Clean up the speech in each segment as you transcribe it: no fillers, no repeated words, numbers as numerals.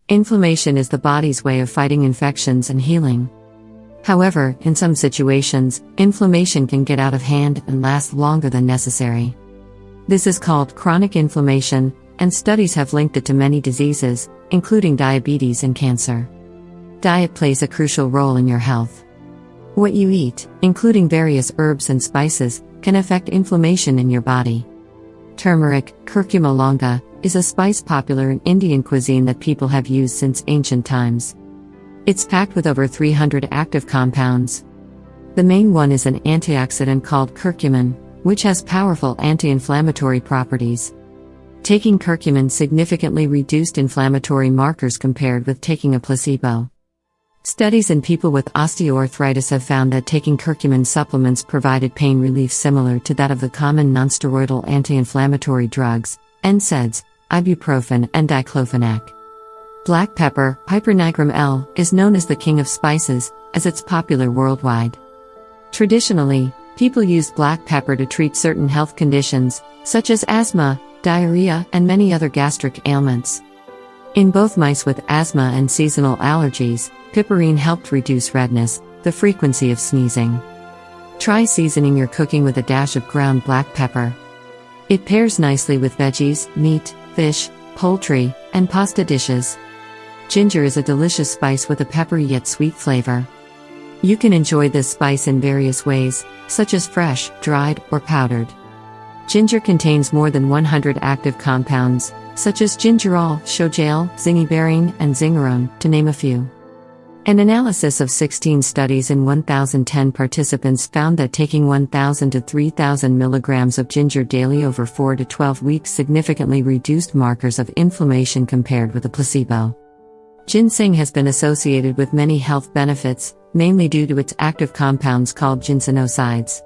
Inflammation is the body's way of fighting infections and healing. However, in some situations, inflammation can get out of hand and last longer than necessary. This is called chronic inflammation, and studies have linked it to many diseases, including diabetes and cancer. Diet plays a crucial role in your health. What you eat, including various herbs and spices, can affect inflammation in your body. Turmeric, curcuma longa, is a spice popular in Indian cuisine that people have used since ancient times. It's packed with over 300 active compounds. The main one is an antioxidant called curcumin, which has powerful anti-inflammatory properties. Taking curcumin significantly reduced inflammatory markers compared with taking a placebo. Studies in people with osteoarthritis have found that taking curcumin supplements provided pain relief similar to that of the common nonsteroidal anti-inflammatory drugs, NSAIDs, ibuprofen and diclofenac. Black pepper, Piper nigrum L, is known as the king of spices, as it's popular worldwide. Traditionally, people used black pepper to treat certain health conditions, such as asthma, diarrhea, and many other gastric ailments. In both mice with asthma and seasonal allergies, piperine helped reduce redness, the frequency of sneezing. Try seasoning your cooking with a dash of ground black pepper. It pairs nicely with veggies, meat, fish, poultry, and pasta dishes. Ginger is a delicious spice with a peppery yet sweet flavor. You can enjoy this spice in various ways, such as fresh, dried, or powdered. Ginger contains more than 100 active compounds, such as gingerol, shogail, zingiberine, and zingerone, to name a few. An analysis of 16 studies in 1,010 participants found that taking 1,000 to 3,000 milligrams of ginger daily over 4 to 12 weeks significantly reduced markers of inflammation compared with a placebo. Ginseng has been associated with many health benefits, mainly due to its active compounds called ginsenosides.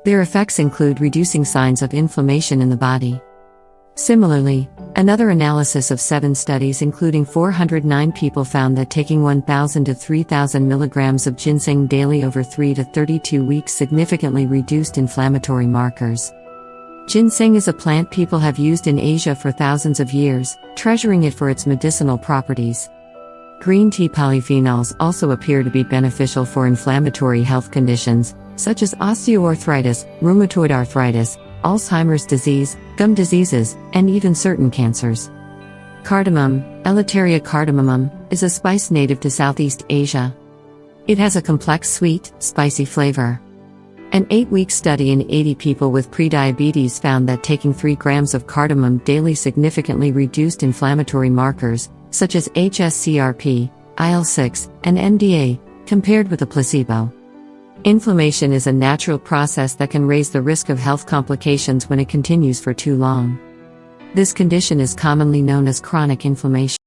Their effects include reducing signs of inflammation in the body. Similarly, another analysis of 7 studies including 409 people found that taking 1,000 to 3,000 milligrams of ginseng daily over 3 to 32 weeks significantly reduced inflammatory markers. Ginseng is a plant people have used in Asia for thousands of years, treasuring it for its medicinal properties. Green tea polyphenols also appear to be beneficial for inflammatory health conditions, such as osteoarthritis, rheumatoid arthritis, Alzheimer's disease, gum diseases, and even certain cancers. Cardamom, Elateria cardamomum, is a spice native to Southeast Asia. It has a complex sweet, spicy flavor. An 8-week study in 80 people with prediabetes found that taking 3 grams of cardamom daily significantly reduced inflammatory markers, such as hsCRP, IL-6, and MDA, compared with a placebo. Inflammation is a natural process that can raise the risk of health complications when it continues for too long. This condition is commonly known as chronic inflammation.